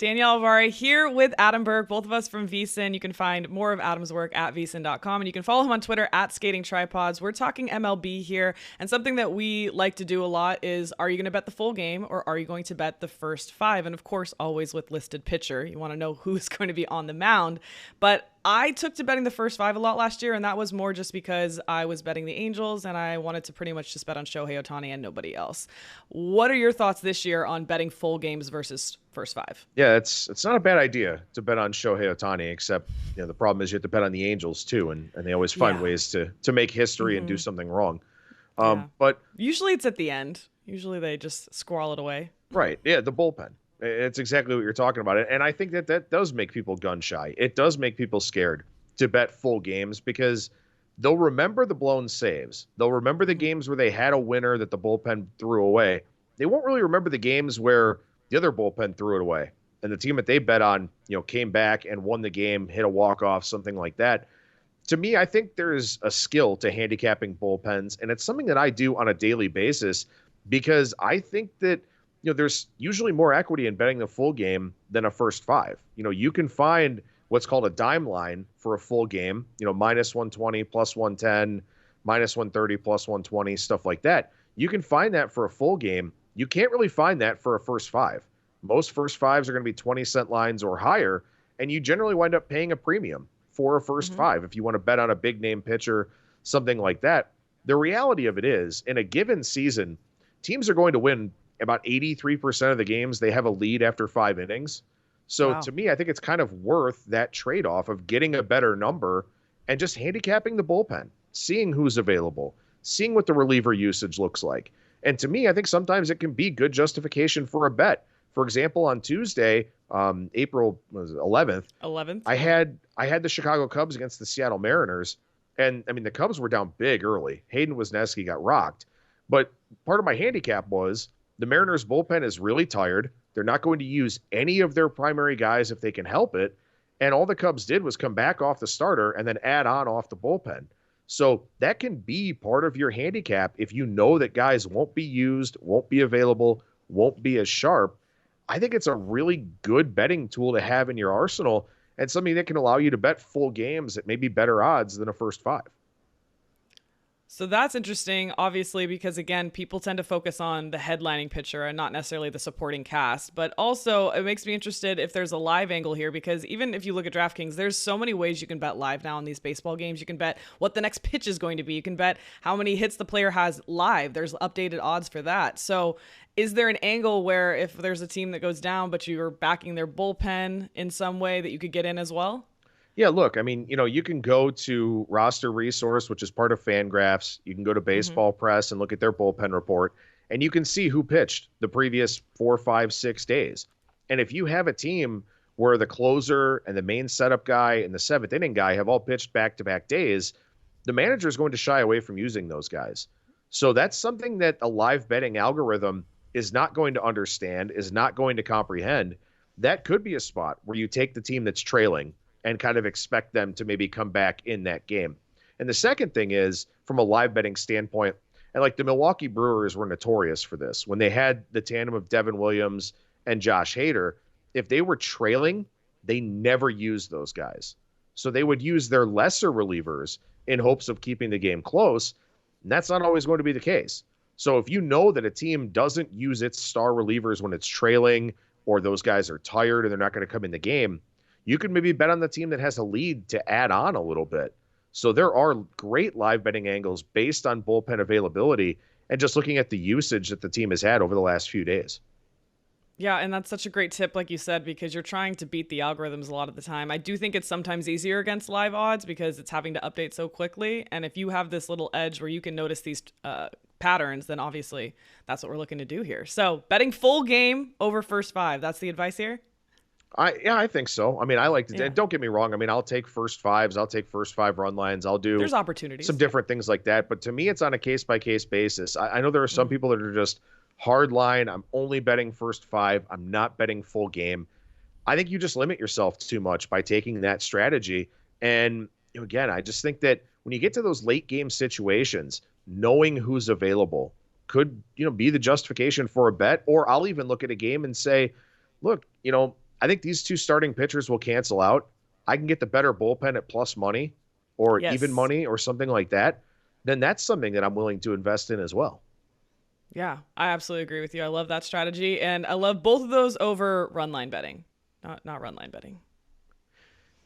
Danielle Alvari here with Adam Burke, both of us from VSiN. You can find more of Adam's work at vsin.com, and you can follow him on Twitter at Skating Tripods. We're talking MLB here, and something that we like to do a lot is, are you going to bet the full game or are you going to bet the first five? And of course, always with listed pitcher. You want to know who's going to be on the mound. But I took to betting the first five a lot last year, and that was more just because I was betting the Angels, and I wanted to pretty much just bet on Shohei Ohtani and nobody else. What are your thoughts this year on betting full games versus first five? Yeah, it's not a bad idea to bet on Shohei Ohtani, except the problem is you have to bet on the Angels too, and they always find ways to make history and do something wrong. But usually it's at the end. Usually they just squirrel it away. Right. Yeah, the bullpen. It's exactly what you're talking about. And I think that does make people gun shy. It does make people scared to bet full games because they'll remember the blown saves. They'll remember the games where they had a winner that the bullpen threw away. They won't really remember the games where the other bullpen threw it away and the team that they bet on, came back and won the game, hit a walk-off, something like that. To me, I think there's a skill to handicapping bullpens, and it's something that I do on a daily basis because I think that there's usually more equity in betting the full game than a first five. You can find what's called a dime line for a full game, minus 120, plus 110, minus 130, plus 120, stuff like that. You can find that for a full game. You can't really find that for a first five. Most first fives are going to be 20-cent lines or higher, and you generally wind up paying a premium for a first five if you want to bet on a big name pitcher, something like that. The reality of it is, in a given season, teams are going to win about 83% of the games they have a lead after 5 innings. So to me, I think it's kind of worth that trade-off of getting a better number and just handicapping the bullpen, seeing who's available, seeing what the reliever usage looks like. And to me, I think sometimes it can be good justification for a bet. For example, on Tuesday, April 11th, I had the Chicago Cubs against the Seattle Mariners. And I mean, the Cubs were down big early. Hayden Wesneski got rocked. But part of my handicap was the Mariners bullpen is really tired. They're not going to use any of their primary guys if they can help it. And all the Cubs did was come back off the starter and then add on off the bullpen. So that can be part of your handicap if you know that guys won't be used, won't be available, won't be as sharp. I think it's a really good betting tool to have in your arsenal and something that can allow you to bet full games at maybe better odds than a first five. So that's interesting, obviously, because, again, people tend to focus on the headlining pitcher and not necessarily the supporting cast. But also, it makes me interested if there's a live angle here, because even if you look at DraftKings, there's so many ways you can bet live now in these baseball games. You can bet what the next pitch is going to be. You can bet how many hits the player has live. There's updated odds for that. So is there an angle where if there's a team that goes down, but you're backing their bullpen in some way that you could get in as well? Yeah, look, I mean, you can go to Roster Resource, which is part of Fangraphs. You can go to Baseball Press and look at their bullpen report, and you can see who pitched the previous 4, 5, 6 days. And if you have a team where the closer and the main setup guy and the seventh inning guy have all pitched back-to-back days, the manager is going to shy away from using those guys. So that's something that a live betting algorithm is not going to understand, is not going to comprehend. That could be a spot where you take the team that's trailing and kind of expect them to maybe come back in that game. And the second thing is, from a live betting standpoint, and like the Milwaukee Brewers were notorious for this, when they had the tandem of Devin Williams and Josh Hader, if they were trailing, they never used those guys. So they would use their lesser relievers in hopes of keeping the game close, and that's not always going to be the case. So if you know that a team doesn't use its star relievers when it's trailing, or those guys are tired and they're not going to come in the game, you can maybe bet on the team that has a lead to add on a little bit. So there are great live betting angles based on bullpen availability and just looking at the usage that the team has had over the last few days. Yeah, and that's such a great tip, like you said, because you're trying to beat the algorithms a lot of the time. I do think it's sometimes easier against live odds because it's having to update so quickly. And if you have this little edge where you can notice these patterns, then obviously that's what we're looking to do here. So betting full game over first five, that's the advice here? I think so. I mean, I like to, don't get me wrong. I mean, I'll take first fives. I'll take first five run lines. I'll do There's opportunities. Some different things like that. But to me, it's on a case by case basis. I know there are some people that are just hard line. I'm only betting first five. I'm not betting full game. I think you just limit yourself too much by taking that strategy. And again, I just think that when you get to those late game situations, knowing who's available could, be the justification for a bet. Or I'll even look at a game and say, look, I think these two starting pitchers will cancel out. I can get the better bullpen at plus money or even Yes. money or something like that. Then that's something that I'm willing to invest in as well. Yeah, I absolutely agree with you. I love that strategy. And I love both of those over run line betting, not run line betting.